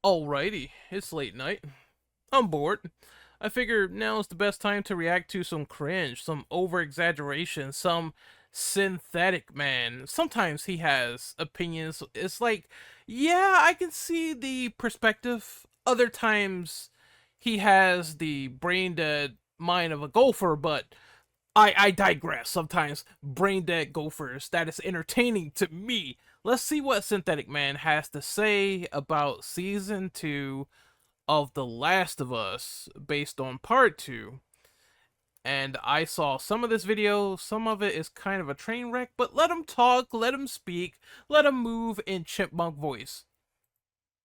Alrighty, it's late night. I'm bored. I figure now is the best time to react to some cringe, some over exaggeration, some synthetic man. Sometimes he has opinions. It's like, yeah, I can see the perspective. Other times he has the brain dead mind of a gopher, but I digress. Sometimes brain dead gophers, that is entertaining to me. Let's see what Synthetic Man has to say about season 2 of The Last of Us based on part 2. And I saw some of this video, some of it is kind of a train wreck, but let him talk, let him speak, let him move in chipmunk voice.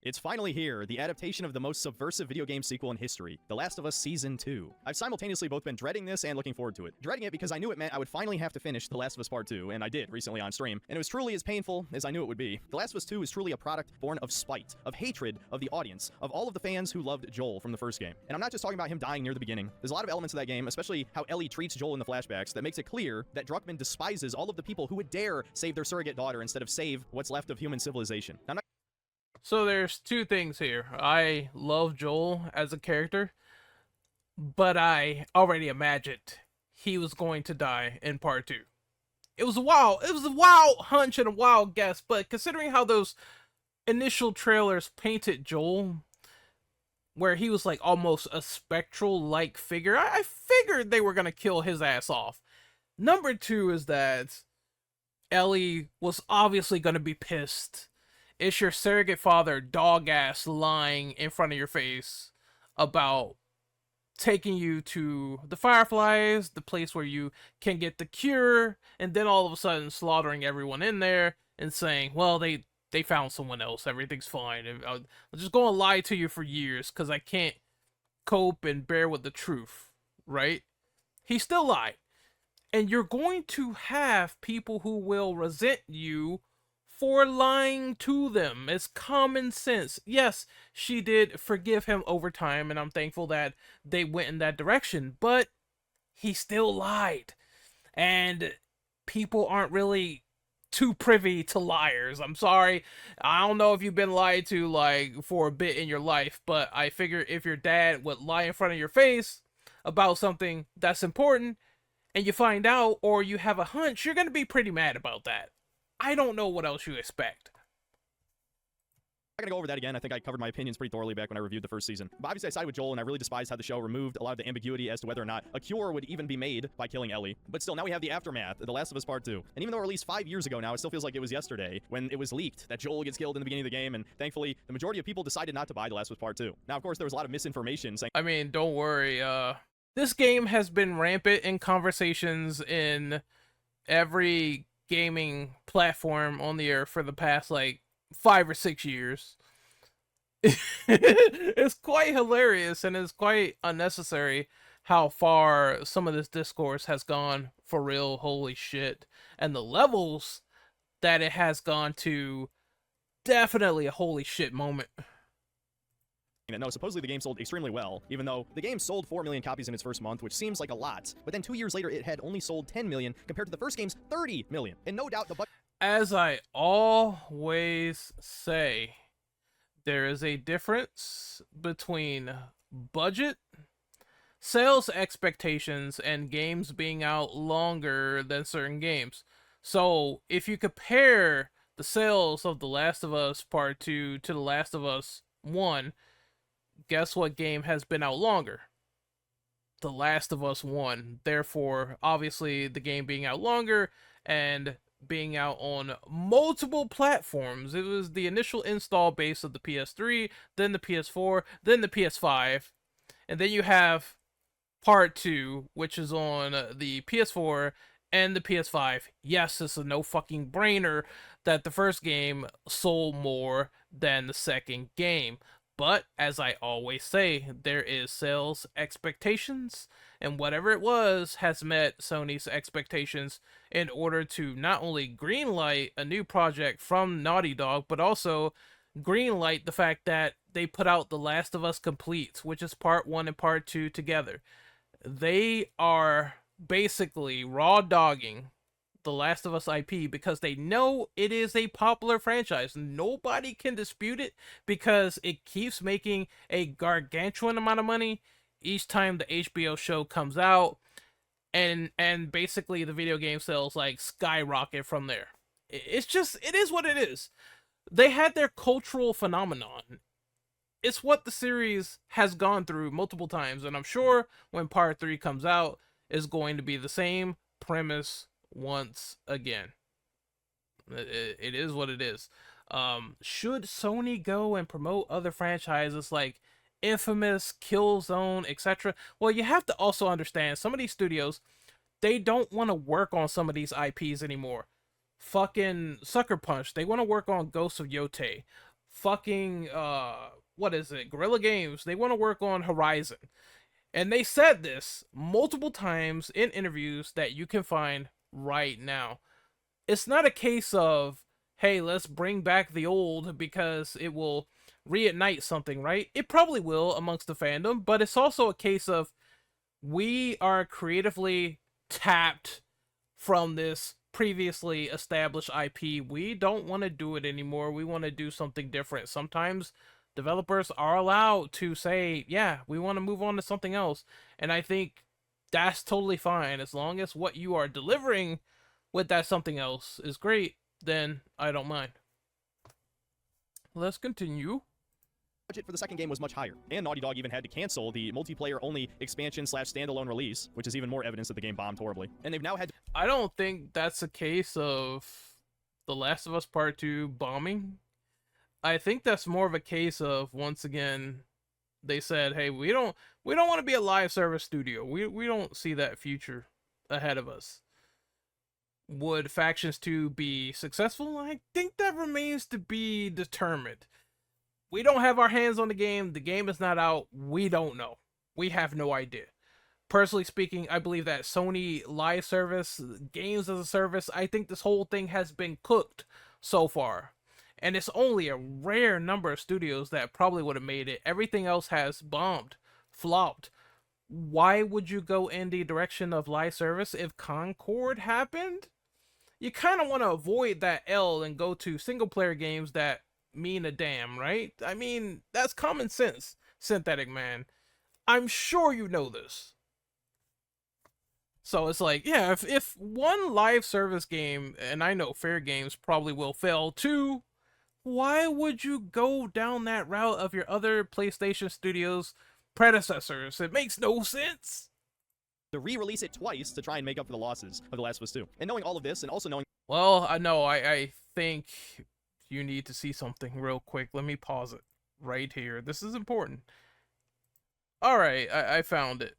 It's finally here, the adaptation of the most subversive video game sequel in history, The Last of Us Season 2. I've simultaneously both been dreading this and looking forward to it. Dreading it because I knew it meant I would finally have to finish The Last of Us Part 2, and I did recently on stream, and it was truly as painful as I knew it would be. The Last of Us 2 is truly a product born of spite, of hatred of the audience, of all of the fans who loved Joel from the first game. And I'm not just talking about him dying near the beginning. There's a lot of elements of that game, especially how Ellie treats Joel in the flashbacks, that makes it clear that Druckmann despises all of the people who would dare save their surrogate daughter instead of save what's left of human civilization. Now, So there's two things here. I love Joel as a character, but I already imagined he was going to die in part 2. It was a wild hunch and a wild guess, but considering how those initial trailers painted Joel, where he was like almost a spectral-like figure, I figured they were gonna kill his ass off. Number 2 is that Ellie was obviously gonna be pissed. It's your surrogate father, dog ass, lying in front of your face about taking you to the Fireflies, the place where you can get the cure, and then all of a sudden slaughtering everyone in there and saying, well, they found someone else, everything's fine. And I'm just going to lie to you for years because I can't cope and bear with the truth, right? He still lied. And you're going to have people who will resent you for lying to them. It's common sense. Yes, she did forgive him over time, and I'm thankful that they went in that direction, but he still lied. And people aren't really too privy to liars. I'm sorry. I don't know if you've been lied to like for a bit in your life, but I figure if your dad would lie in front of your face about something that's important and you find out or you have a hunch, you're going to be pretty mad about that. I don't know what else you expect. I'm not gonna go over that again. I think I covered my opinions pretty thoroughly back when I reviewed the first season. But obviously I sided with Joel, and I really despised how the show removed a lot of the ambiguity as to whether or not a cure would even be made by killing Ellie. But still, now we have the aftermath of The Last of Us Part 2. And even though it released 5 years ago now, it still feels like it was yesterday when it was leaked that Joel gets killed in the beginning of the game, and thankfully, the majority of people decided not to buy The Last of Us Part 2. Now, of course, there was a lot of misinformation saying— I mean, don't worry, this game has been rampant in conversations in every gaming platform on the earth for the past, like, 5 or 6 years. It's quite hilarious and it's quite unnecessary how far some of this discourse has gone for real. Holy shit. And the levels that it has gone to, definitely a holy shit moment. that no, supposedly the game sold extremely well, even though the game sold 4 million copies in its first month, which seems like a lot. But then 2 years later, it had only sold 10 million compared to the first game's 30 million. And no doubt the As I always say, there is a difference between budget, sales expectations, and games being out longer than certain games. So if you compare the sales of The Last of Us Part 2 to The Last of Us 1, guess what game has been out longer? The Last of Us 1. Therefore, obviously, the game being out longer and being out on multiple platforms. It was the initial install base of the PS3, then the PS4, then the PS5, and then you have Part 2, which is on the PS4 and the PS5. Yes, it's a no fucking brainer that the first game sold more than the second game. But, as I always say, there is sales expectations, and whatever it was has met Sony's expectations in order to not only greenlight a new project from Naughty Dog, but also greenlight the fact that they put out The Last of Us Complete, which is Part 1 and Part 2 together. They are basically raw dogging the Last of Us IP because they know it is a popular franchise. Nobody can dispute it because it keeps making a gargantuan amount of money each time the HBO show comes out, and basically the video game sales like skyrocket from there. It's just, it is what it is. They had their cultural phenomenon. It's what the series has gone through multiple times, and I'm sure when part 3 comes out, is going to be the same premise once again. It is what it is. Should Sony go and promote other franchises like Infamous, Killzone, etc.? Well, you have to also understand some of these studios, they don't want to work on some of these IPs anymore. Fucking Sucker Punch, they want to work on Ghosts of Yotei. Fucking what is it? Guerrilla Games, they want to work on Horizon. And they said this multiple times in interviews that you can find right now. It's not a case of, hey, let's bring back the old because it will reignite something, right? It probably will amongst the fandom, but it's also a case of, we are creatively tapped from this previously established IP. We don't want to do it anymore. We want to do something different. Sometimes developers are allowed to say, yeah, we want to move on to something else. And I think that's totally fine. As long as what you are delivering with that something else is great, then I don't mind. Let's continue. Budget for the second game was much higher, and Naughty Dog even had to cancel the multiplayer-only expansion/standalone release, which is even more evidence that the game bombed horribly. And they've now had to... I don't think that's a case of The Last of Us Part 2 bombing. I think that's more of a case of, once again, they said, hey, we don't want to be a live service studio. We don't see that future ahead of us. Would Factions 2 be successful? I think that remains to be determined. We don't have our hands on the game. The game is not out. We don't know. We have no idea. Personally speaking, I believe that Sony live service, games as a service, I think this whole thing has been cooked so far. And it's only a rare number of studios that probably would have made it. Everything else has bombed, flopped. Why would you go in the direction of live service if Concord happened? You kind of want to avoid that L and go to single player games that mean a damn, right? I mean, that's common sense, Synthetic Man. I'm sure you know this. So it's like, yeah, if one live service game, and I know Fair Games probably will fail too, why would you go down that route of your other PlayStation Studios predecessors? It makes no sense. to re-release it twice to try and make up for the losses of The Last of Us 2. And knowing all of this, and also knowing... Well, I think you need to see something real quick. Let me pause it right here. This is important. Alright, I found it.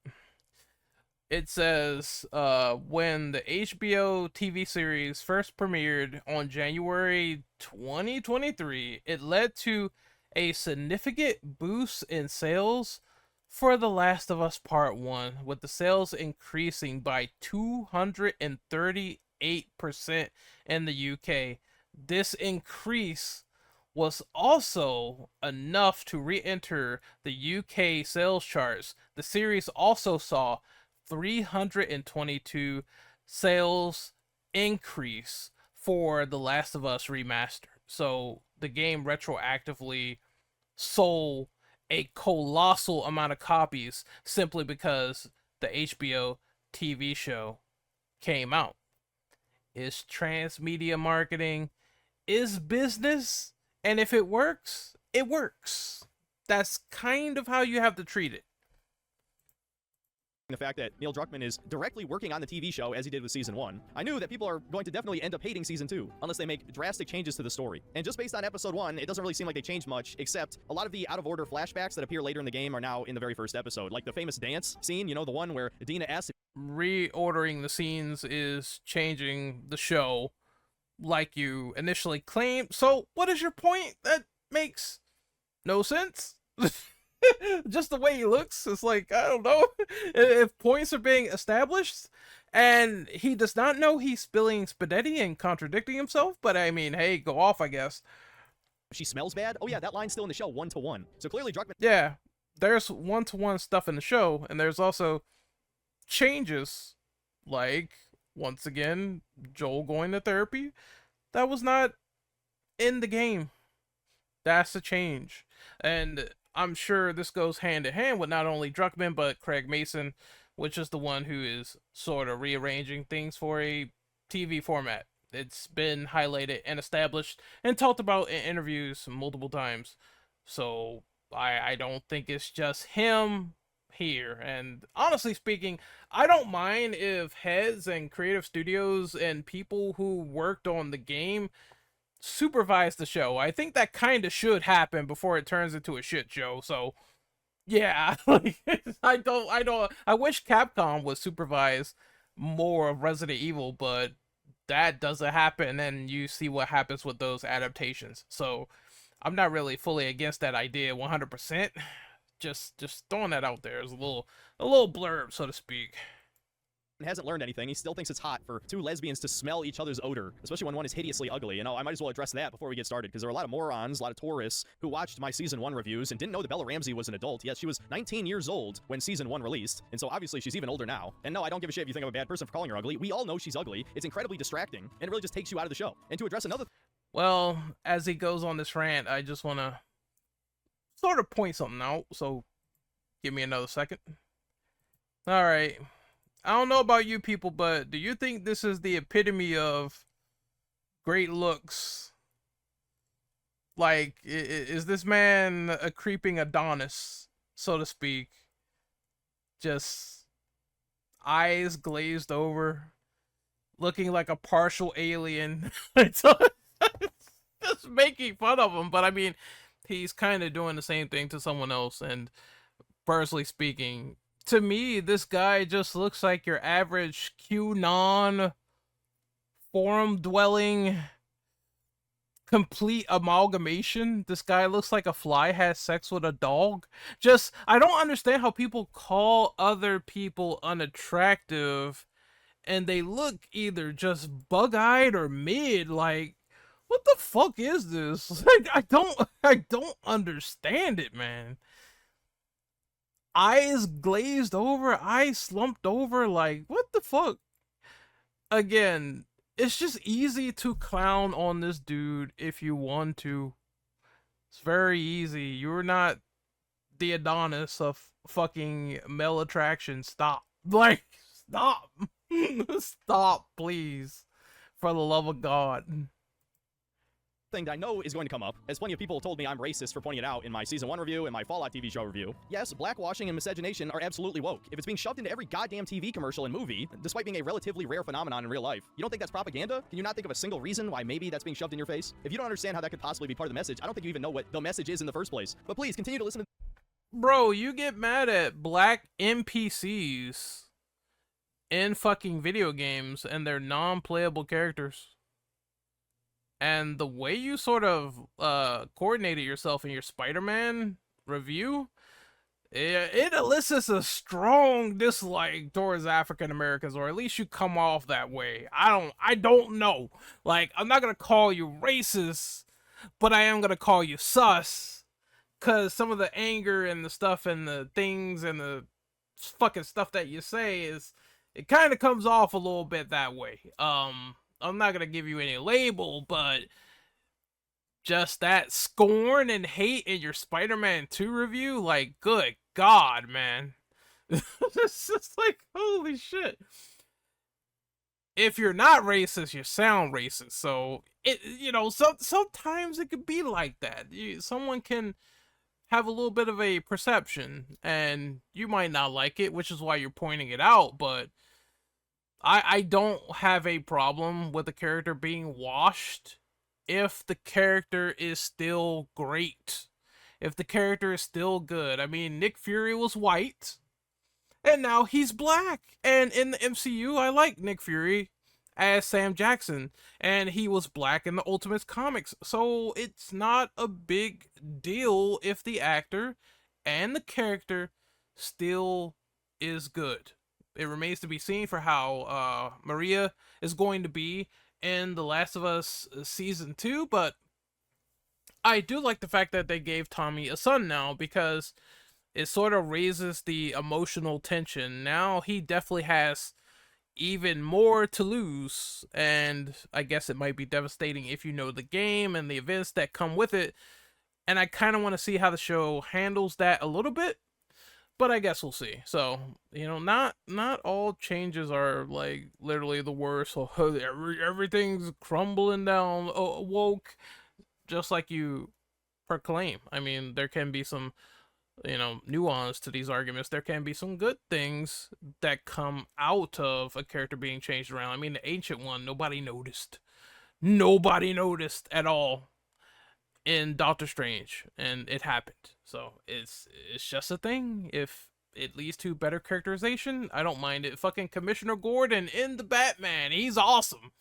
It says, when the HBO TV series first premiered on January 2023, it led to a significant boost in sales for The Last of Us Part 1, with the sales increasing by 238% in the UK. This increase was also enough to re-enter the UK sales charts. The series also saw 322 sales increase for The Last of Us Remastered. So the game retroactively sold a colossal amount of copies simply because the HBO TV show came out. Is transmedia marketing, is business, and if it works, it works. That's kind of how you have to treat it. The fact that Neil Druckmann is directly working on the TV show as he did with Season 1, I knew that people are going to definitely end up hating Season 2, unless they make drastic changes to the story. And just based on Episode 1, it doesn't really seem like they changed much, except a lot of the out-of-order flashbacks that appear later in the game are now in the very first episode. Like the famous dance scene, you know, the one where Dina asks... Reordering the scenes is changing the show, like you initially claimed. So, what is your point? That makes no sense. Just the way he looks, it's like, I don't know. If points are being established and he does not know he's spilling spaghetti and contradicting himself, but I mean, hey, go off, I guess. She smells bad? Oh yeah, that line's still in the show, 1-to-1. So clearly Druckmann... Yeah, there's 1-to-1 stuff in the show, and there's also changes, like Once again, Joel going to therapy. That was not in the game. That's a change. And I'm sure this goes hand in hand with not only Druckmann, but Craig Mason, which is the one who is sort of rearranging things for a TV format. It's been highlighted and established and talked about in interviews multiple times. So I don't think it's just him here. And honestly speaking, I don't mind if heads and creative studios and people who worked on the game supervise the show. I think that kind of should happen before it turns into a shit show. So yeah, like, I wish Capcom would supervise more of Resident Evil, but that doesn't happen, and you see what happens with those adaptations. So I'm not really fully against that idea 100%. Just throwing that out there as a little blurb, so to speak. Hasn't learned anything. He still thinks it's hot for two lesbians to smell each other's odor, especially when one is hideously ugly. You know, I might as well address that before we get started, because there are a lot of morons, a lot of tourists who watched my Season 1 reviews and didn't know that Bella Ramsey was an adult. Yes, she was 19 years old when Season 1 released, and so obviously she's even older now. And no, I don't give a shit if you think I'm a bad person for calling her ugly. We all know she's ugly. It's incredibly distracting, and it really just takes you out of the show. And to address another Well, as he goes on this rant, I just want to sort of point something out, so give me another second. Alright. I don't know about you people, but do you think this is the epitome of great looks? Like, is this man a creeping Adonis, so to speak? Just eyes glazed over, looking like a partial alien. It's just making fun of him, but I mean, he's kind of doing the same thing to someone else, and personally speaking, to me, this guy just looks like your average QAnon forum dwelling complete amalgamation. This guy looks like a fly has sex with a dog. Just, I don't understand how people call other people unattractive and they look either just bug-eyed or mid. Like, what the fuck is this? Like, I don't understand it, man. Eyes glazed over, eyes slumped over, like, what the fuck? Again, it's just easy to clown on this dude if you want to. It's very easy. You're not the Adonis of fucking male attraction. Stop. Like, stop. Stop, please. For the love of God. thing that I know is going to come up, as plenty of people told me I'm racist for pointing it out in my Season 1 review and my Fallout TV show review. Yes, blackwashing and miscegenation are absolutely woke. If it's being shoved into every goddamn TV commercial and movie, despite being a relatively rare phenomenon in real life, you don't think that's propaganda? Can you not think of a single reason why maybe that's being shoved in your face? If you don't understand how that could possibly be part of the message, I don't think you even know what the message is in the first place. But please, continue to listen to— Bro, you get mad at black NPCs in fucking video games and they're non-playable characters. And the way you sort of coordinated yourself in your Spider-Man review, it elicits a strong dislike towards African Americans, or at least you come off that way. I don't know. Like, I'm not gonna call you racist, but I am gonna call you sus, cause some of the anger and the stuff and the things and the fucking stuff that you say it kind of comes off a little bit that way. I'm not gonna give you any label, but just that scorn and hate in your Spider-Man 2 review, like, good God, man. It's just like, holy shit. If you're not racist, you sound racist. So, sometimes it could be like that. Someone can have a little bit of a perception, and you might not like it, which is why you're pointing it out, but I don't have a problem with the character being washed if the character is still great. If the character is still good. I mean, Nick Fury was white, and now he's black. And in the MCU, I like Nick Fury as Sam Jackson, and he was black in the Ultimates comics. So it's not a big deal if the actor and the character still is good. It remains to be seen for how Maria is going to be in The Last of Us Season 2, but I do like the fact that they gave Tommy a son now, because it sort of raises the emotional tension. Now he definitely has even more to lose, and I guess it might be devastating if you know the game and the events that come with it. And I kind of want to see how the show handles that a little bit, but I guess we'll see. So, not all changes are like literally the worst. So everything's crumbling down, woke, just like you proclaim. I mean, there can be some, nuance to these arguments. There can be some good things that come out of a character being changed around. I mean, the Ancient One, nobody noticed. Nobody noticed at all in Doctor Strange, and it happened. So it's just a thing. If it leads to better characterization, I don't mind it. Fucking Commissioner Gordon in the Batman, he's awesome,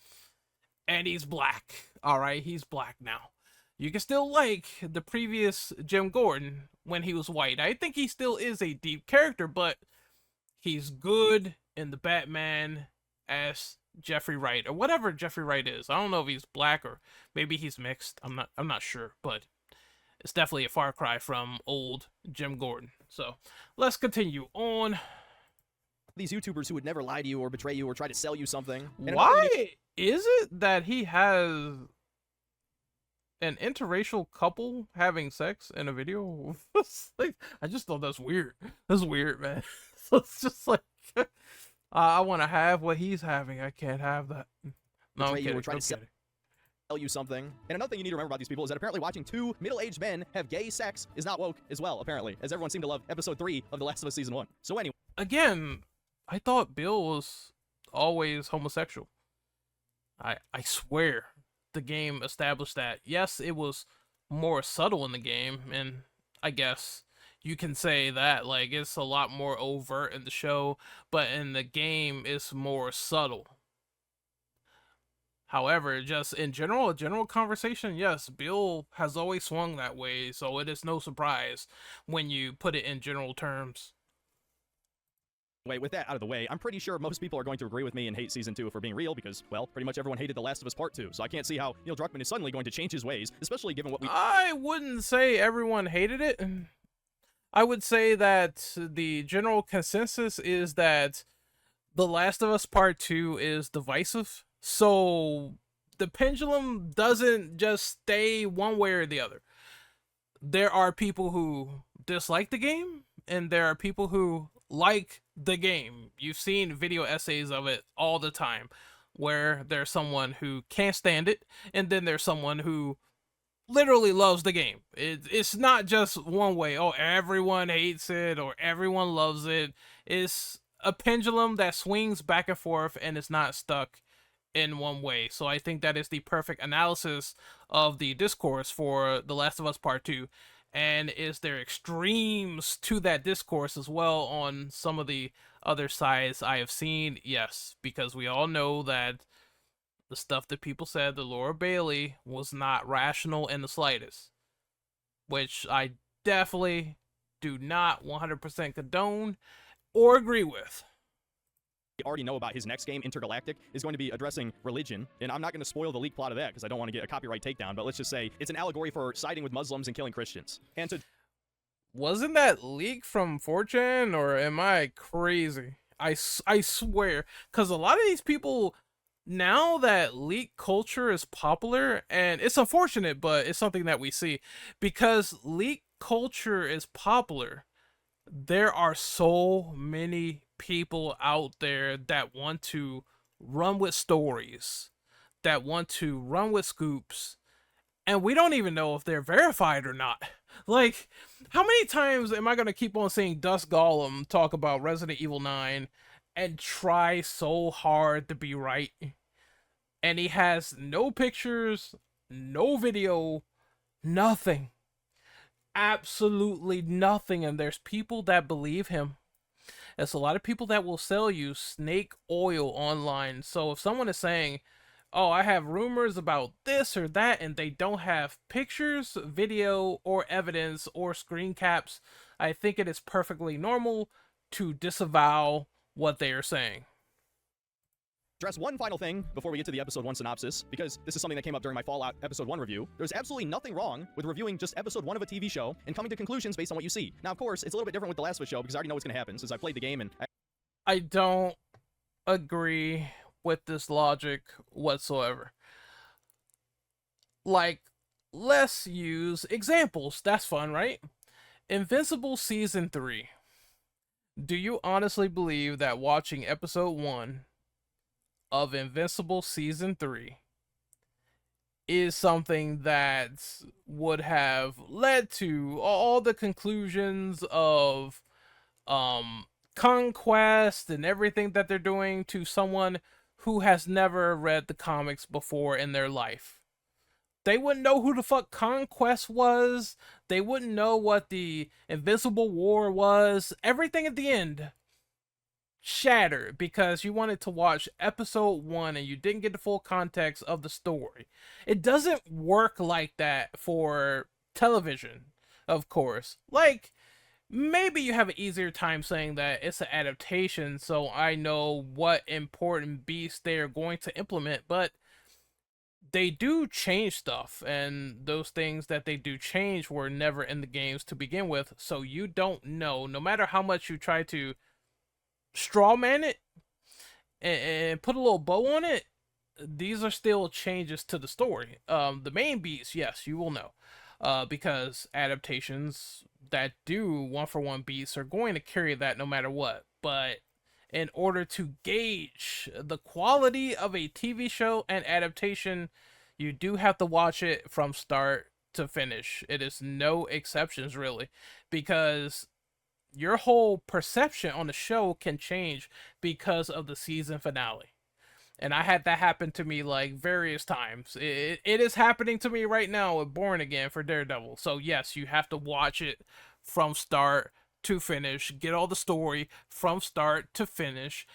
and he's black. All right, he's black now. You can still like the previous Jim Gordon when he was white. I think he still is a deep character, but he's good in the Batman as Jeffrey Wright or whatever Jeffrey Wright is. I don't know if he's black or maybe he's mixed. I'm not sure, but it's definitely a far cry from old Jim Gordon. So let's continue on. These YouTubers who would never lie to you or betray you or try to sell you something. Why is it that he has an interracial couple having sex in a video? Like, I just thought that's weird. That's weird, man. So it's just like, I want to have what he's having. I can't have that. No, I'm kidding. Try to sell you something. And another thing you need to remember about these people is that apparently watching two middle-aged men have gay sex is not woke as well, apparently, as everyone seemed to love episode 3 of The Last of Us Season 1. So anyway. Again, I thought Bill was always homosexual. I swear the game established that. Yes, it was more subtle in the game, and I guess you can say that, like, it's a lot more overt in the show, but in the game it's more subtle. However, just in general, a general conversation, yes, Bill has always swung that way, so it is no surprise when you put it in general terms. Wait, with that out of the way, I'm pretty sure most people are going to agree with me and hate Season 2 if we're being real, because, well, pretty much everyone hated The Last of Us Part 2, so I can't see how Neil Druckmann is suddenly going to change his ways, especially given what we— I wouldn't say everyone hated it. I would say that the general consensus is that The Last of Us Part 2 is divisive, so the pendulum doesn't just stay one way or the other. There are people who dislike the game, and there are people who like the game. You've seen video essays of it all the time, where there's someone who can't stand it, and then there's someone who literally loves the game. It's not just one way. Oh, everyone hates it or everyone loves it. It's a pendulum that swings back and forth, and it's not stuck in one way. So I think that is the perfect analysis of the discourse for The Last of Us Part 2. And is there extremes to that discourse as well on some of the other sides I have seen? Yes, because we all know that the stuff that people said to Laura Bailey was not rational in the slightest, which I definitely do not 100% condone or agree with. Already know about his next game, Intergalactic, is going to be addressing religion, and I'm not going to spoil the leak plot of that because I don't want to get a copyright takedown, but let's just say it's an allegory for siding with Muslims and killing Christians. And to— Wasn't that leak from 4chan, or am I crazy? I swear, because a lot of these people, now that leak culture is popular, and it's unfortunate, but it's something that we see, because leak culture is popular, there are so many people out there that want to run with stories, that want to run with scoops, and we don't even know if they're verified or not. Like, how many times am I going to keep on seeing Dust Gollum talk about Resident Evil 9 and try so hard to be right? And he has no pictures, no video, nothing. Absolutely nothing, and there's people that believe him. There's a lot of people that will sell you snake oil online. So if someone is saying, oh, I have rumors about this or that, and they don't have pictures, video, or evidence, or screen caps, I think it is perfectly normal to disavow what they are saying. Address one final thing before we get to the episode 1 synopsis, because this is something that came up during my Fallout episode 1 review. There's absolutely nothing wrong with reviewing just episode 1 of a TV show and coming to conclusions based on what you see. Now, of course, it's a little bit different with The Last of Us show because I already know what's going to happen since I played the game and I don't agree with this logic whatsoever. Like, let's use examples. That's fun, right? Invincible Season 3. Do you honestly believe that watching episode 1 of Invincible Season 3 is something that would have led to all the conclusions of um conquest and everything that they're doing to someone who has never read the comics before in their life? They wouldn't know who the fuck Conquest was. They wouldn't know what the Invincible War was. Everything at the end shattered because you wanted to watch episode 1 and you didn't get the full context of the story. It doesn't work like that for television, of course. Like, maybe you have an easier time saying that it's an adaptation, so I know what important beats they are going to implement, but they do change stuff, and those things that they do change were never in the games to begin with, so you don't know. No matter how much you try to strawman it and put a little bow on it, these are still changes to the story. The main beats, yes, you will know, because adaptations that do one for one beats are going to carry that no matter what. But in order to gauge the quality of a TV show and adaptation, you do have to watch it from start to finish. It is no exceptions, really, because your whole perception on the show can change because of the season finale. And I had that happen to me like various times. It is happening to me right now with Born Again for Daredevil. So yes, you have to watch it from start to finish, get all the story from start to finish,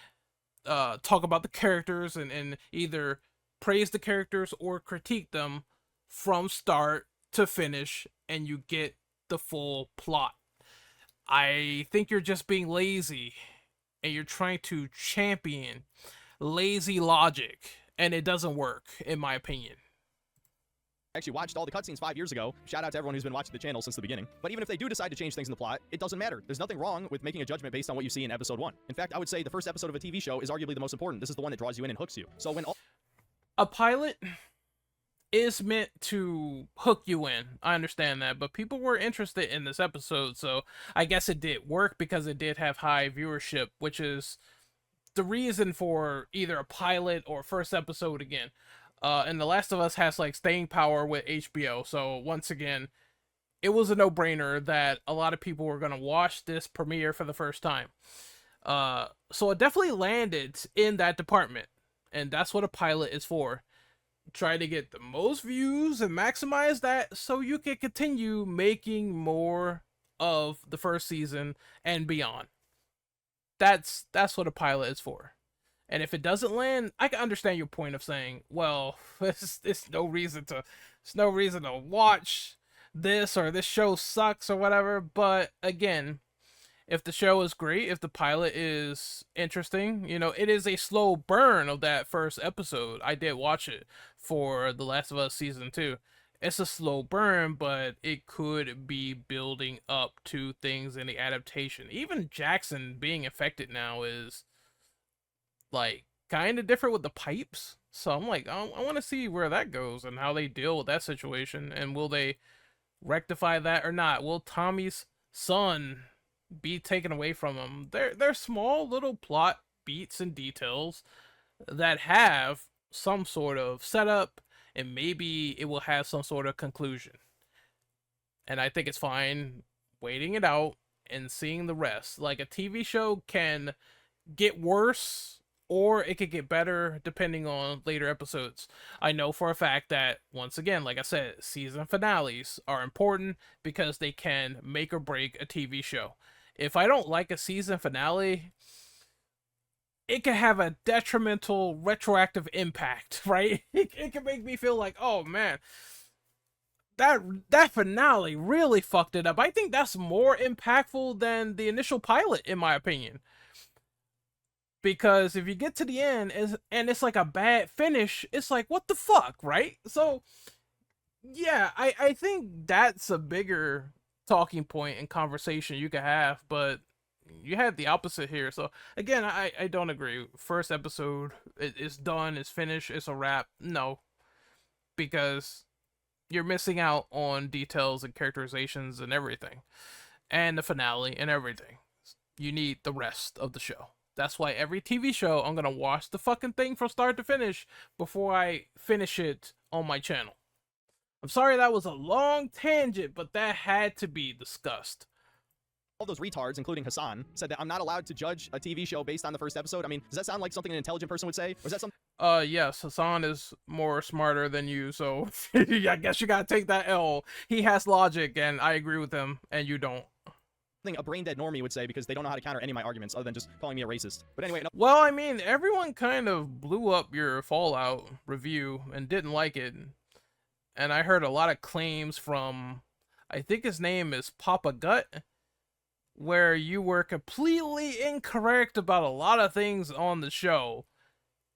talk about the characters and either praise the characters or critique them from start to finish, and you get the full plot. I think you're just being lazy and you're trying to champion lazy logic, and it doesn't work, in my opinion. Actually watched all the cutscenes 5 years ago. Shout out to everyone who's been watching the channel since the beginning. But even if they do decide to change things in the plot, it doesn't matter. There's nothing wrong with making a judgment based on what you see in episode 1. In fact, I would say the first episode of a TV show is arguably the most important. This is the one that draws you in and hooks you. So when a pilot is meant to hook you in, I understand that, but people were interested in this episode, so I guess it did work because it did have high viewership, which is the reason for either a pilot or first episode again. And The Last of Us has like staying power with HBO, so once again, it was a no-brainer that a lot of people were gonna watch this premiere for the first time. So it definitely landed in that department, and that's what a pilot is for. Try to get the most views and maximize that so you can continue making more of the first season and beyond. That's what a pilot is for. And if it doesn't land, I can understand your point of saying, well, it's no reason to watch this, or this show sucks or whatever. But again, if the show is great, if the pilot is interesting, it is a slow burn of that first episode. I did watch it for The Last of Us Season 2. It's a slow burn, but it could be building up to things in the adaptation. Even Jackson being affected now is like kind of different with the pipes. So I'm like, I want to see where that goes and how they deal with that situation. And will they rectify that or not? Will Tommy's son be taken away from him? They're small little plot beats and details that have some sort of setup, and maybe it will have some sort of conclusion. And I think it's fine waiting it out and seeing the rest. Like, a TV show can get worse or it could get better depending on later episodes. I know for a fact that, once again, like I said, season finales are important because they can make or break a TV show. If I don't like a season finale, it can have a detrimental retroactive impact, right? It can make me feel like, oh man, that finale really fucked it up. I think that's more impactful than the initial pilot, in my opinion. Because if you get to the end and it's like a bad finish, it's like, what the fuck, right? So yeah, I think that's a bigger talking point and conversation you could have. But you had the opposite here. So again, I don't agree. First episode, it's done, it's finished, it's a wrap. No, because you're missing out on details and characterizations and everything, and the finale and everything. You need the rest of the show. That's why every TV show, I'm gonna watch the fucking thing from start to finish before I finish it on my channel. I'm sorry that was a long tangent, but that had to be discussed. All those retards, including Hassan, said that I'm not allowed to judge a TV show based on the first episode. I mean, does that sound like something an intelligent person would say? Or is that something Yes, Hassan is more smarter than you, so I guess you gotta take that L. He has logic, and I agree with him, and you don't. a brain-dead normie would say because they don't know how to counter any of my arguments other than just calling me a racist? But anyway, no. Well, I mean, everyone kind of blew up your Fallout review and didn't like it. And I heard a lot of claims from, I think his name is Papa Gut, where you were completely incorrect about a lot of things on the show.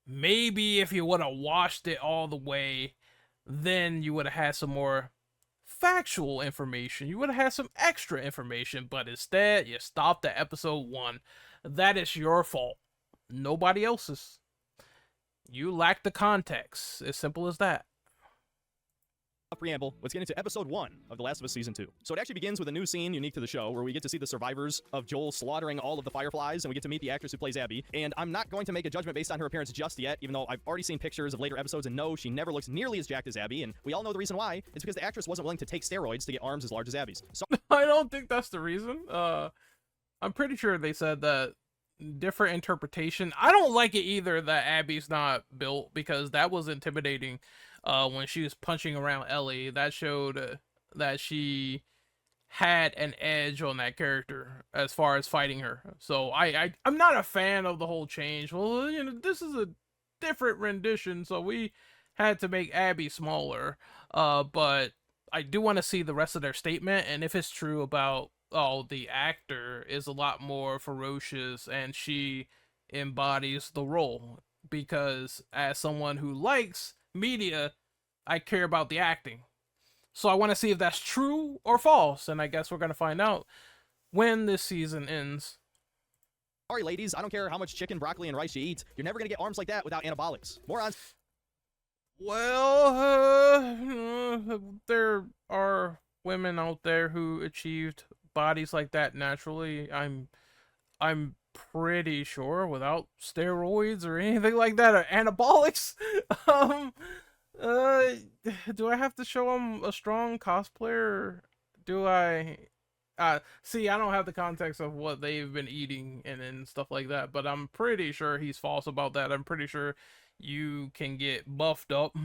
Maybe if you would have watched it all the way, then you would have had some more factual information. You would have had some extra information, but instead you stopped at episode 1. That is your fault. Nobody else's. You lack the context. As simple as that. Preamble, let's get into episode 1 of The Last of Us Season 2. So it actually begins with a new scene unique to the show where we get to see the survivors of Joel slaughtering all of the Fireflies, and we get to meet the actress who plays Abby. And I'm not going to make a judgment based on her appearance just yet, even though I've already seen pictures of later episodes, and no, she never looks nearly as jacked as Abby, and we all know the reason why. It's because the actress wasn't willing to take steroids to get arms as large as Abby's. So I don't think that's the reason. I'm pretty sure they said that different interpretation. I don't like it either that Abby's not built, because that was intimidating. When she was punching around Ellie, that showed that she had an edge on that character as far as fighting her. So I'm not a fan of the whole change. Well, you know, this is a different rendition, so we had to make Abby smaller. But I do want to see the rest of their statement, and if it's true about, oh, the actor is a lot more ferocious and she embodies the role. Because as someone who likes media, I care about the acting. So I want to see if that's true or false, and I guess we're going to find out when this season ends. sorry, ladies, I don't care how much chicken, broccoli, and rice you eat. You're never going to get arms like that without anabolics. Morons. Well, there are women out there who achieved bodies like that naturally. I'm pretty sure without steroids or anything like that, or anabolics. Do I have to show him a strong cosplayer? Do I? See, I don't have the context of what they've been eating and stuff like that, but I'm pretty sure he's false about that. I'm pretty sure you can get buffed up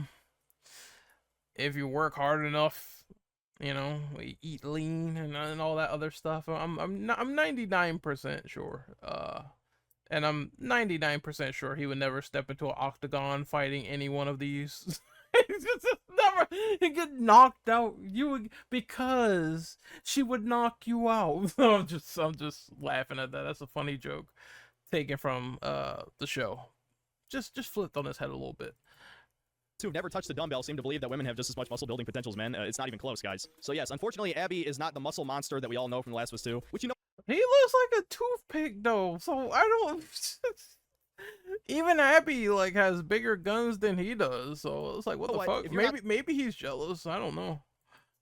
if you work hard enough. You know, eat lean and all that other stuff. I'm 99% sure. And I'm 99% sure he would never step into an octagon fighting any one of these. He's just never. He'd get knocked out. You would, because she would knock you out. I'm just laughing at that. That's a funny joke taken from the show. Just flipped on his head a little bit. Who've never touched a dumbbell seem to believe that women have just as much muscle building potential as men. It's not even close, guys. So yes, unfortunately, Abby is not the muscle monster that we all know from The Last of Us 2, which you know. He looks like a toothpick though, so I don't. Even Abby like has bigger guns than he does, so it's like, what the fuck? Maybe he's jealous. I don't know.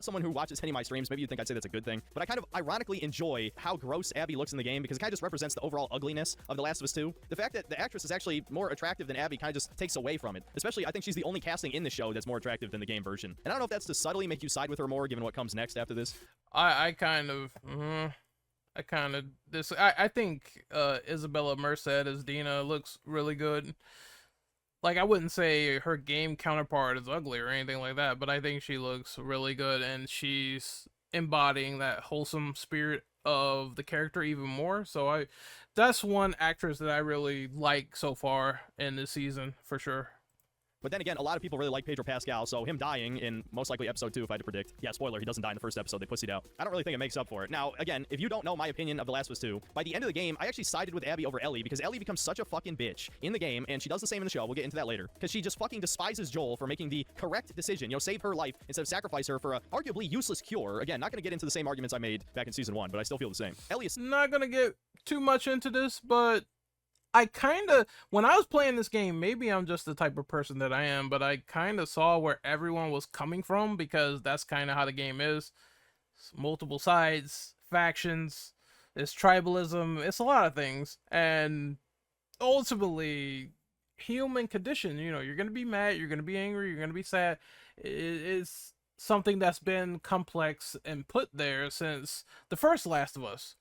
Someone who watches any of my streams, maybe you'd think I'd say that's a good thing, but I kind of ironically enjoy how gross Abby looks in the game because it kind of just represents the overall ugliness of The Last of Us 2. The fact that the actress is actually more attractive than Abby kind of just takes away from it. Especially, I think she's the only casting in the show that's more attractive than the game version. And I don't know if that's to subtly make you side with her more given what comes next after this. I think Isabella Merced as Dina looks really good. Like, I wouldn't say her game counterpart is ugly or anything like that, but I think she looks really good, and she's embodying that wholesome spirit of the character even more. So that's one actress that I really like so far in this season, for sure. But then again, a lot of people really like Pedro Pascal, so him dying in most likely episode 2, if I had to predict. Yeah, spoiler, he doesn't die in the first episode, they pussied out. I don't really think it makes up for it. Now, again, if you don't know my opinion of The Last of Us 2, by the end of the game, I actually sided with Abby over Ellie, because Ellie becomes such a fucking bitch in the game, and she does the same in the show, we'll get into that later, because she just fucking despises Joel for making the correct decision, you know, save her life instead of sacrifice her for a arguably useless cure. Again, not gonna get into the same arguments I made back in season 1, but I still feel the same. Ellie is not gonna get too much into this, but I kind of, when I was playing this game, maybe I'm just the type of person that I am, but I kind of saw where everyone was coming from because that's kind of how the game is. It's multiple sides, factions, it's tribalism, it's a lot of things. And ultimately, human condition, you're going to be mad, you're going to be angry, you're going to be sad. It's something that's been complex and put there since the first Last of Us,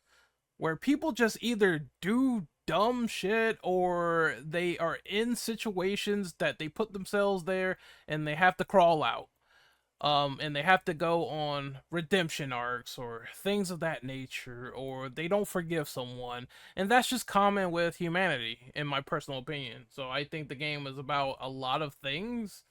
where people just either do dumb shit or they are in situations that they put themselves there and they have to crawl out. And they have to go on redemption arcs or things of that nature, or they don't forgive someone. And that's just common with humanity, in my personal opinion. So I think the game is about a lot of things,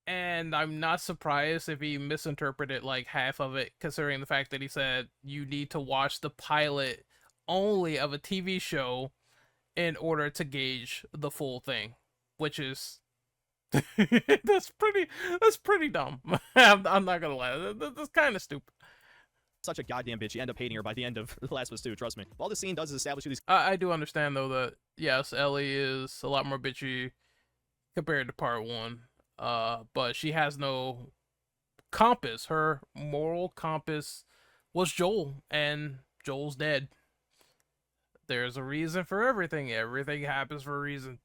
and I'm not surprised if he misinterpreted like half of it, considering the fact that he said you need to watch the pilot only of a TV show in order to gauge the full thing, which is that's pretty dumb. I'm not gonna lie, that's kind of stupid. Such a goddamn bitch. You end up hating her by the end of The Last of Us 2, trust me. All this scene does is establish who these I do understand though that yes, Ellie is a lot more bitchy compared to part one. But she has no compass. Her moral compass was Joel, and Joel's dead. There's a reason for everything. Everything happens for a reason.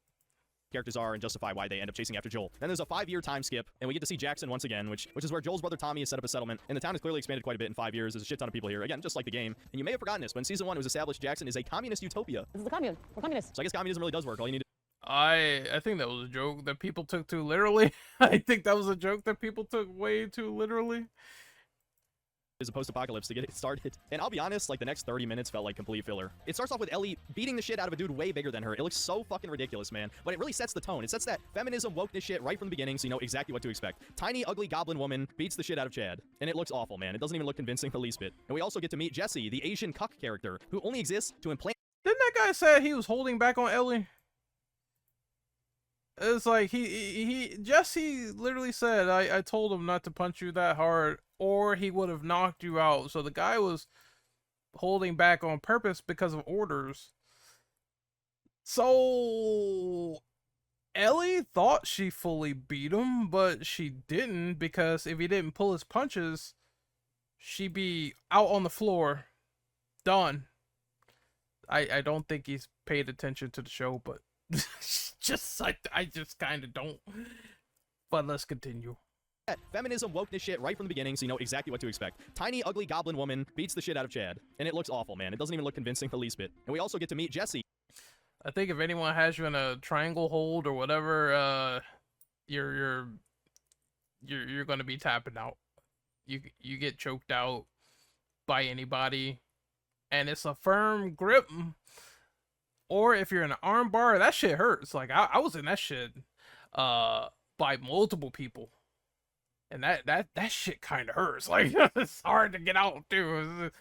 characters are and justify why they end up chasing after Joel. Then there's a 5-year time skip, and we get to see Jackson once again, which is where Joel's brother Tommy has set up a settlement, and the town has clearly expanded quite a bit in 5 years. There's a shit ton of people here, again, just like the game. And you may have forgotten this, but in Season 1 it was established Jackson is a communist utopia. This is the commune. We're communists. So I guess communism really does work. All you need to I think that was a joke that people took too literally. I think that was a joke that people took way too literally. is a post-apocalypse to get it started. And I'll be honest, like the next 30 minutes felt like complete filler. It starts off with Ellie beating the shit out of a dude way bigger than her. It looks so fucking ridiculous, man. But it really sets the tone. It sets that feminism wokeness shit right from the beginning, so you know exactly what to expect. Tiny, ugly goblin woman beats the shit out of Chad. And it looks awful, man. It doesn't even look convincing the least bit. And we also get to meet Jesse, the Asian cuck character, who only exists to implant. Didn't that guy say he was holding back on Ellie? It's like Jesse literally said, I told him not to punch you that hard or he would have knocked you out. So the guy was holding back on purpose because of orders. So Ellie thought she fully beat him, but she didn't, because if he didn't pull his punches, she'd be out on the floor. Done. I don't think he's paid attention to the show, but I just kind of don't. But let's continue. Feminism wokeness shit right from the beginning, so you know exactly what to expect. Tiny, ugly goblin woman beats the shit out of Chad. And it looks awful, man. It doesn't even look convincing the least bit. And we also get to meet Jesse. I think if anyone has you in a triangle hold or whatever, you're gonna be tapping out. You get choked out by anybody, and it's a firm grip. Or if you're in an arm bar, that shit hurts. Like I was in that shit by multiple people. And that shit kind of hurts. Like it's hard to get out too.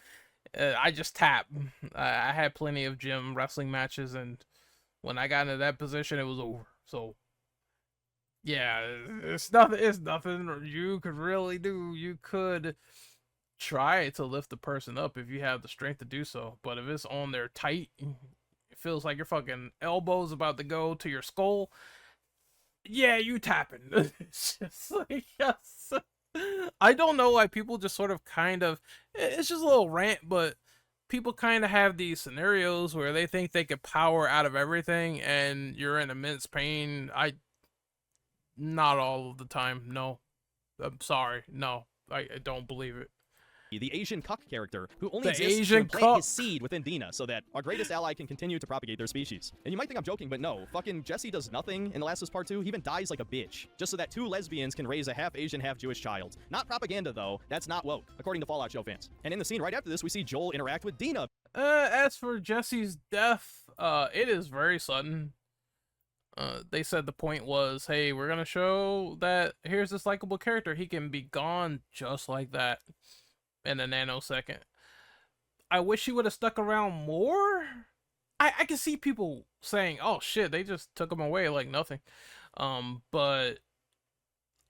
I just tap. I had plenty of gym wrestling matches, and when I got into that position, it was over. So yeah, it's nothing. It's nothing you could really do. You could try to lift the person up if you have the strength to do so. But if it's on there tight, it feels like your fucking elbow's about to go to your skull. Yeah, you tapping. It's just like, yes. I don't know why people just sort of kind of, it's just a little rant, but people kind of have these scenarios where they think they could power out of everything and you're in immense pain. Not all of the time. No, I'm sorry. No, I don't believe it. The Asian cuck character, who only The exists Asian to plant cuck. his seed within Dina so that our greatest ally can continue to propagate their species. And you might think I'm joking, but no, fucking Jesse does nothing in The Last of Us Part 2. He even dies like a bitch, just so that 2 lesbians can raise a half-Asian, half-Jewish child. Not propaganda, though. That's not woke, according to Fallout show fans. And in the scene right after this, we see Joel interact with Dina. As for Jesse's death, it is very sudden. They said the point was, hey, we're gonna show that here's this likable character. He can be gone just like that in a nanosecond. I wish he would have stuck around more. I can see people saying, oh shit, they just took him away like nothing. But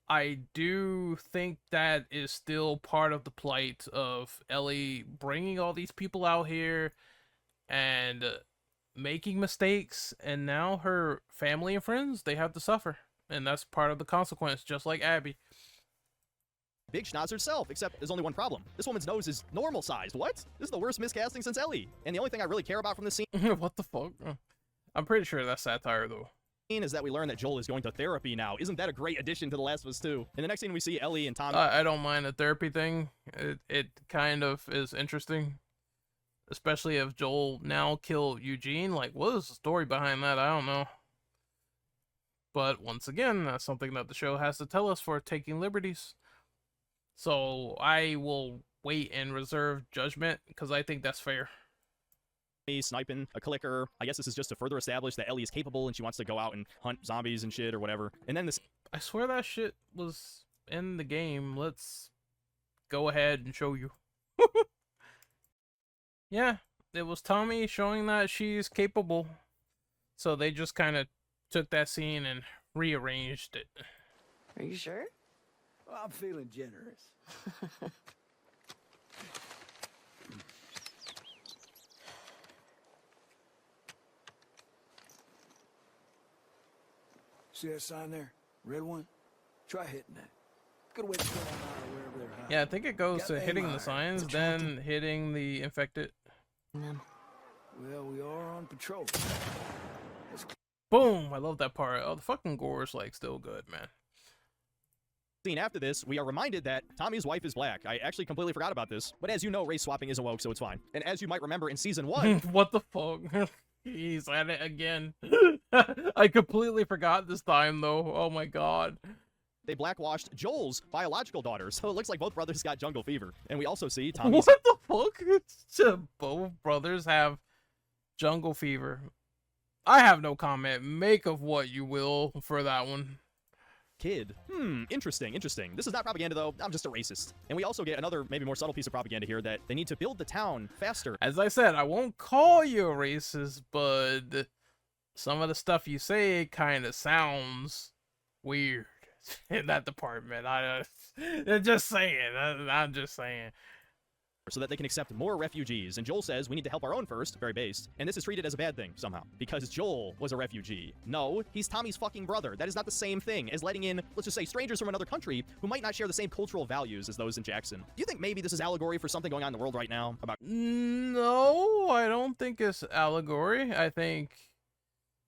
I do think that is still part of the plight of Ellie bringing all these people out here and making mistakes, and now her family and friends, they have to suffer, and that's part of the consequence, just like Abby. Big schnauzer herself, except there's only one problem. This woman's nose is normal sized. What? This is the worst miscasting since Ellie. And the only thing I really care about from this scene What the fuck? I'm pretty sure that's satire, though. is that we learn that Joel is going to therapy now. Isn't that a great addition to The Last of Us 2? In the next scene, we see Ellie and Tommy. I don't mind the therapy thing. It kind of is interesting. Especially if Joel now killed Eugene. Like, what is the story behind that? I don't know. But once again, that's something that the show has to tell us for taking liberties. So I will wait and reserve judgment, because I think that's fair. Sniping a clicker. I guess this is just to further establish that Ellie is capable and she wants to go out and hunt zombies and shit or whatever. And then this... I swear that shit was in the game. Let's go ahead and show you. Yeah, it was Tommy showing that she's capable. So they just kind of took that scene and rearranged it. Are you sure? Well, I'm feeling generous. See that sign there? Red one? Try hitting that. Good way to get them out of wherever they're hiding. Yeah, I think it goes to Got hitting aim the higher. signs, then hitting the infected. Well, we are on patrol. Boom! I love that part. Oh, the fucking gore is like still good, man. Scene after this, we are reminded that Tommy's wife is black. I actually completely forgot about this, but as you know, race swapping isn't woke, so it's fine. And as you might remember in season 1, What the fuck? He's at it again. I completely forgot this time, though. Oh my god. they blackwashed Joel's biological daughter, so it looks like both brothers got jungle fever. And we also see Tommy's What the fuck? Both brothers have jungle fever. I have no comment. Make of what you will for that one. kid. Interesting. This is not propaganda, though. I'm just a racist. And we also get another, maybe more subtle piece of propaganda here, that they need to build the town faster. As I said, I won't call you a racist, but some of the stuff you say kind of sounds weird in that department. I'm just saying. I'm just saying. So that they can accept more refugees. And Joel says we need to help our own first, very based. And this is treated as a bad thing, somehow. Because Joel was a refugee. No, he's Tommy's fucking brother. That is not the same thing as letting in, let's just say, strangers from another country who might not share the same cultural values as those in Jackson. Do you think maybe this is allegory for something going on in the world right now? About No, I don't think it's allegory. I think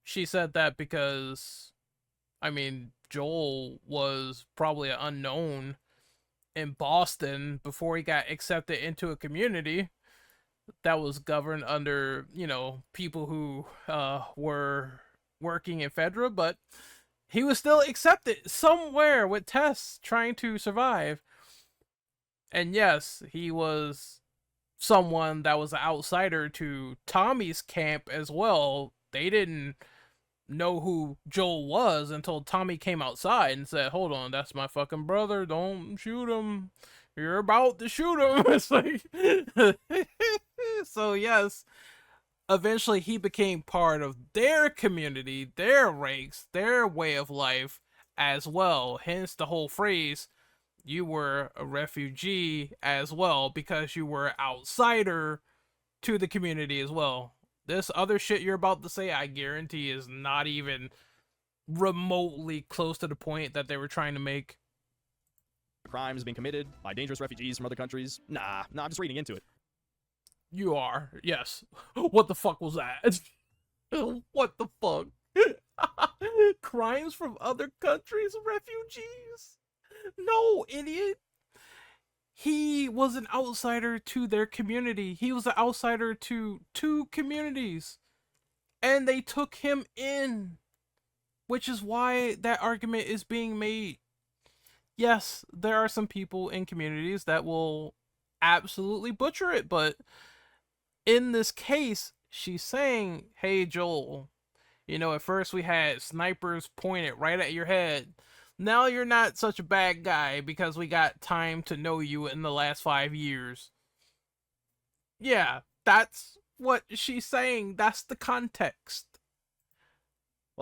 she said that because, I mean, Joel was probably an unknown in Boston before he got accepted into a community that was governed under, you know, people who were working in Fedra, but he was still accepted somewhere with tests trying to survive. And yes, he was someone that was an outsider to Tommy's camp as well. They didn't know who Joel was until Tommy came outside and said, "Hold on, that's my fucking brother. Don't shoot him. You're about to shoot him." It's like, so yes, eventually he became part of their community, their ranks, their way of life as well. Hence the whole phrase, you were a refugee as well, because you were an outsider to the community as well. This other shit you're about to say, I guarantee, is not even remotely close to the point that they were trying to make. crimes being committed by dangerous refugees from other countries. Nah, I'm just reading into it. You are, yes. What the fuck was that? What the fuck? Crimes from other countries, refugees? No, idiot. He was an outsider to their community. He was an outsider to two communities. And they took him in. Which is why that argument is being made. Yes, there are some people in communities that will absolutely butcher it, but in this case, she's saying, hey, Joel, you know, at first we had snipers pointed right at your head. Now you're not such a bad guy because we got time to know you in the last 5 years. Yeah, that's what she's saying. That's the context.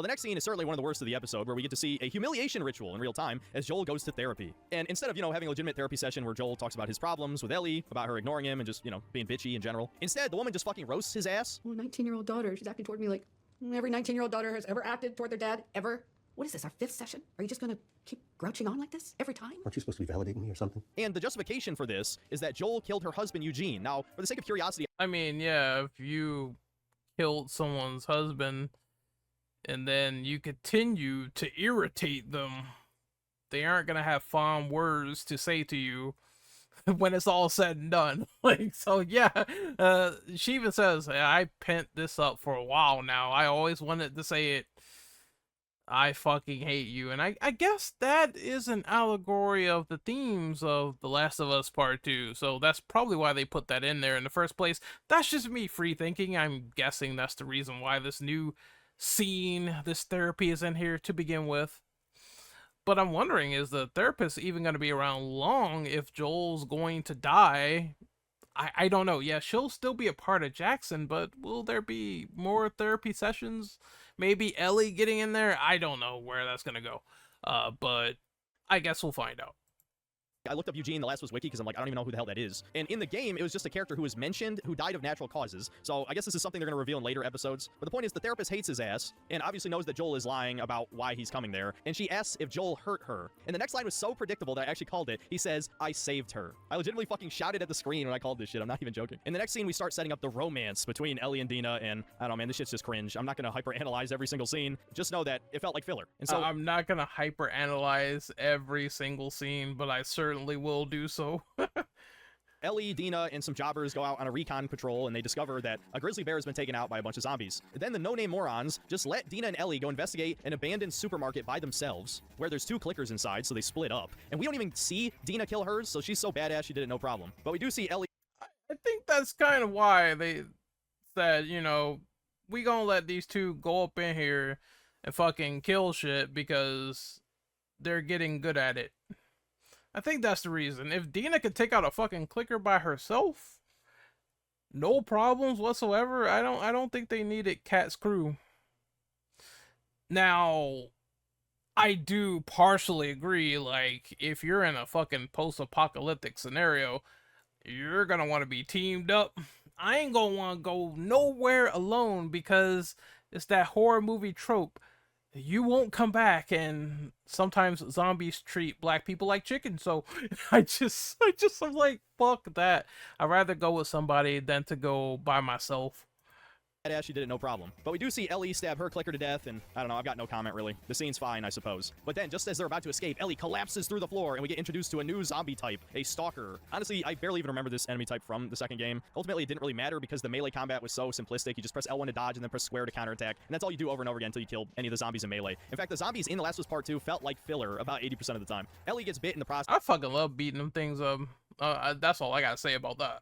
Well, the next scene is certainly one of the worst of the episode, where we get to see a humiliation ritual in real time as Joel goes to therapy. And instead of, having a legitimate therapy session where Joel talks about his problems with Ellie, about her ignoring him and just, being bitchy in general, instead, the woman just fucking roasts his ass. Well, 19-year-old daughter, she's acting toward me like every 19-year-old daughter has ever acted toward their dad, ever. What is this, our 5th session? Are you just gonna keep grouching on like this every time? Aren't you supposed to be validating me or something? And the justification for this is that Joel killed her husband, Eugene. Now, for the sake of curiosity, I mean, yeah, if you killed someone's husband and then you continue to irritate them, they aren't gonna have fond words to say to you when it's all said and done. Like, so yeah, she even says, I pent this up for a while now. I always wanted to say it. I fucking hate you. And I guess that is an allegory of the themes of The Last of Us Part 2. So that's probably why they put that in there in the first place. That's just me free thinking. I'm guessing that's the reason why this new scene, this therapy is in here to begin with. But I'm wondering, is the therapist even going to be around long if Joel's going to die? I don't know. Yeah, she'll still be a part of Jackson, but will there be more therapy sessions? Maybe Ellie getting in there? I don't know where that's going to go. But I guess we'll find out. I looked up Eugene, the Last of Us wiki, because I'm like, I don't even know who the hell that is. And in the game, it was just a character who was mentioned who died of natural causes. So I guess this is something they're going to reveal in later episodes. But the point is, the therapist hates his ass, and obviously knows that Joel is lying about why he's coming there. And she asks if Joel hurt her. And the next line was so predictable that I actually called it. He says, I saved her. I legitimately fucking shouted at the screen when I called this shit. I'm not even joking. In the next scene, we start setting up the romance between Ellie and Dina, and I don't know, man, this shit's just cringe. I'm not going to hyper-analyze every single scene. Just know that it felt like filler. And so I'm not going to hyper-analyze every single scene, but I certainly will do so. Ellie, Dina, and some jobbers go out on a recon patrol, and they discover that a grizzly bear has been taken out by a bunch of zombies. Then the no-name morons just let Dina and Ellie go investigate an abandoned supermarket by themselves, where there's 2 clickers inside, so they split up. And we don't even see Dina kill hers, so she's so badass she did it no problem. But we do see Ellie. I think that's kind of why they said, we gonna let these 2 go up in here and fucking kill shit because they're getting good at it. I think that's the reason. If Dina could take out a fucking clicker by herself, no problems whatsoever, I don't think they needed Cat's crew. Now, I do partially agree, like, if you're in a fucking post-apocalyptic scenario, you're gonna want to be teamed up. I ain't gonna want to go nowhere alone because it's that horror movie trope. You won't come back, and sometimes zombies treat black people like chicken, so I'm like, fuck that. I'd rather go with somebody than to go by myself. Badass, she did it no problem. But we do see Ellie stab her clicker to death, and I don't know, I've got no comment really. The scene's fine, I suppose. But then, just as they're about to escape, Ellie collapses through the floor, and we get introduced to a new zombie type, a stalker. Honestly, I barely even remember this enemy type from the second game. Ultimately, it didn't really matter because the melee combat was so simplistic. You just press L1 to dodge, and then press square to counterattack, and that's all you do over and over again until you kill any of the zombies in melee. In fact, the zombies in The Last of Us Part 2 felt like filler about 80% of the time. Ellie gets bit in the process. I fucking love beating them things up. That's all I gotta say about that.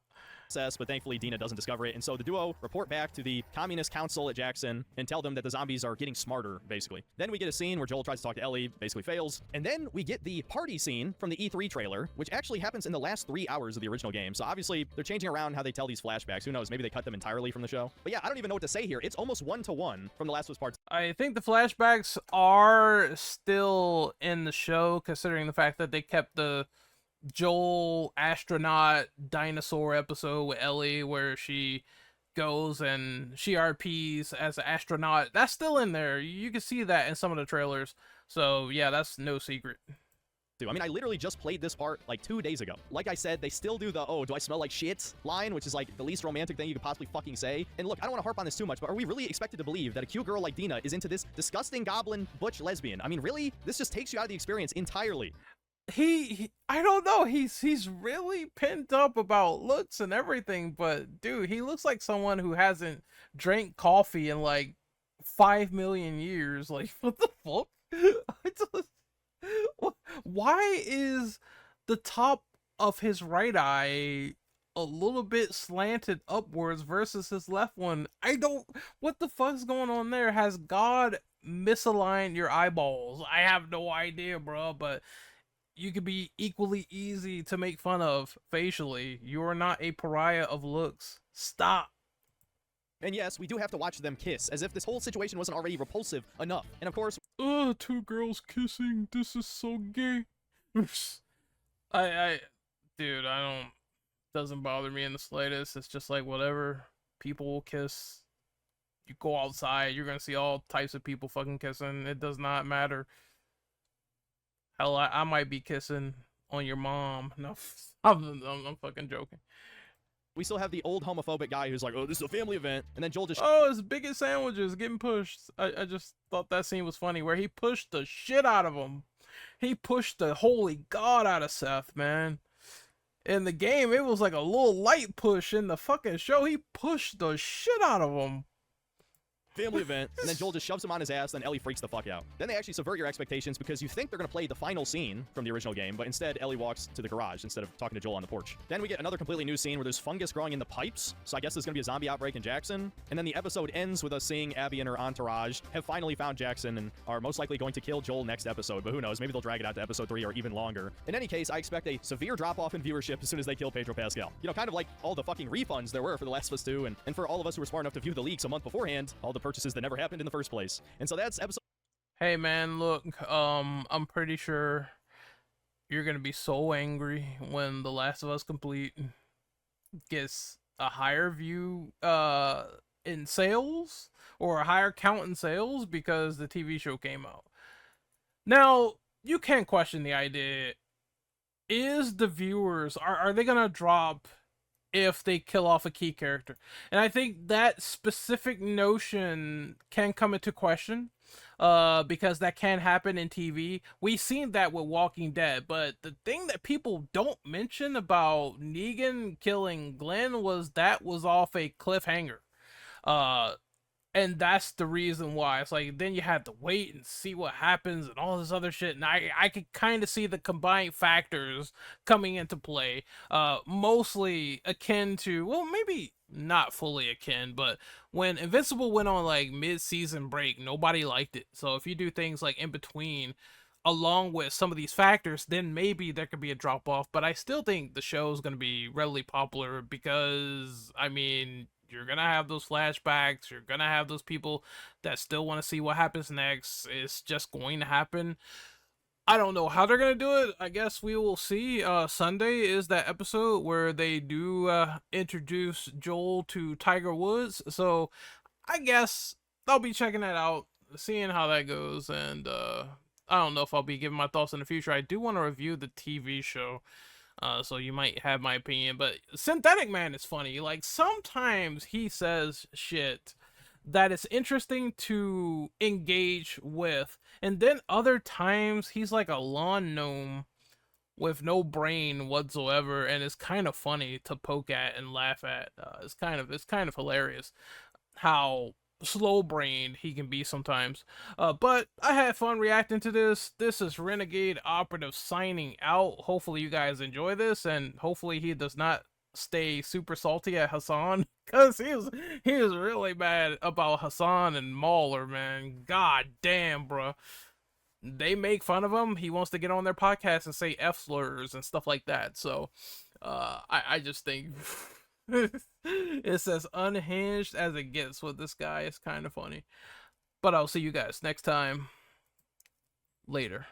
But thankfully Dina doesn't discover it, and so the duo report back to the Communist Council at Jackson and tell them that the zombies are getting smarter, basically. Then we get a scene where Joel tries to talk to Ellie, basically fails, and then we get the party scene from the E3 trailer, which actually happens in the last 3 hours of the original game, so obviously they're changing around how they tell these flashbacks. Who knows, maybe they cut them entirely from the show. But yeah, I don't even know what to say here. It's almost 1-to-1 from The Last of Us Part 2. I think the flashbacks are still in the show, considering the fact that they kept the Joel astronaut dinosaur episode with Ellie where she goes and she RPs as an astronaut. That's still in there. You can see that in some of the trailers. So yeah, that's no secret. I mean, I literally just played this part like 2 days ago. Like I said, they still do the, oh, do I smell like shit line, which is like the least romantic thing you could possibly fucking say. And look, I don't want to harp on this too much, but are we really expected to believe that a cute girl like Dina is into this disgusting goblin butch lesbian? I mean, really? This just takes you out of the experience entirely. I don't know, he's really pent up about looks and everything, but dude, he looks like someone who hasn't drank coffee in like 5 million years. Like, what the fuck? Why is the top of his right eye a little bit slanted upwards versus his left one? What the fuck's going on there? Has God misaligned your eyeballs? I have no idea, bro, but you could be equally easy to make fun of facially. You are not a pariah of looks. Stop. And yes, we do have to watch them kiss, as if this whole situation wasn't already repulsive enough. And of course, Oh, two girls kissing. This is so gay. Dude, I don't. Doesn't bother me in the slightest. It's just like whatever. People will kiss. You go outside, you're gonna see all types of people fucking kissing. It does not matter. Hell, I might be kissing on your mom. No, I'm fucking joking. we still have the old homophobic guy who's like, oh, this is a family event. And then Joel just Oh, his biggest sandwiches getting pushed. I just thought that scene was funny where he pushed the shit out of him. He pushed the holy god out of Seth, man. In the game, it was like a little light push. In the fucking show, he pushed the shit out of him. family event, and then Joel just shoves him on his ass, then Ellie freaks the fuck out. Then they actually subvert your expectations because you think they're gonna play the final scene from the original game, but instead Ellie walks to the garage instead of talking to Joel on the porch. Then we get another completely new scene where there's fungus growing in the pipes, so I guess there's gonna be a zombie outbreak in Jackson. And then the episode ends with us seeing Abby and her entourage have finally found Jackson and are most likely going to kill Joel next episode, but who knows, maybe they'll drag it out to episode 3 or even longer. In any case, I expect a severe drop-off in viewership as soon as they kill Pedro Pascal. You know, kind of like all the fucking refunds there were for The Last of Us 2, and for all of us who were smart enough to view the leaks a month beforehand, all the purchases that never happened in the first place. And so that's episode. Hey man, look, I'm pretty sure you're gonna be so angry when The Last of Us Complete gets a higher view in sales or a higher count in sales because the TV show came out. Now, you can't question the idea. Is the viewers are they gonna drop if they kill off a key character? And I think that specific notion can come into question because that can happen in TV. We've seen that with Walking Dead, but the thing that people don't mention about Negan killing Glenn was that was off a cliffhanger. And that's the reason why it's like then you have to wait and see what happens and all this other shit. And I could kind of see the combined factors coming into play, mostly akin to, well, maybe not fully akin, but when Invincible went on like mid-season break, nobody liked it. So if you do things like in between along with some of these factors, then maybe there could be a drop off. But I still think the show is going to be readily popular because, I mean, you're gonna have those flashbacks, you're gonna have those people that still want to see what happens next. It's just going to happen. I don't know how they're gonna do it. I guess we will see. Sunday is that episode where they do introduce Joel to Tiger Woods, so I guess I'll be checking that out, seeing how that goes. And I don't know if I'll be giving my thoughts in the future. I do want to review the TV show, so you might have my opinion. But Synthetic Man is funny. Like, sometimes he says shit that is interesting to engage with, and then other times he's like a lawn gnome with no brain whatsoever, and it's kind of funny to poke at and laugh at. It's kind of hilarious how slow-brained he can be sometimes. But I had fun reacting to this. This is Renegade Operative signing out. Hopefully you guys enjoy this, and hopefully he does not stay super salty at Hassan, because he was really mad about Hassan and Mauler, man. God damn, bro. They make fun of him. He wants to get on their podcast and say F slurs and stuff like that. So I just think it's as unhinged as it gets with this guy. It's kind of funny. But I'll see you guys next time. Later.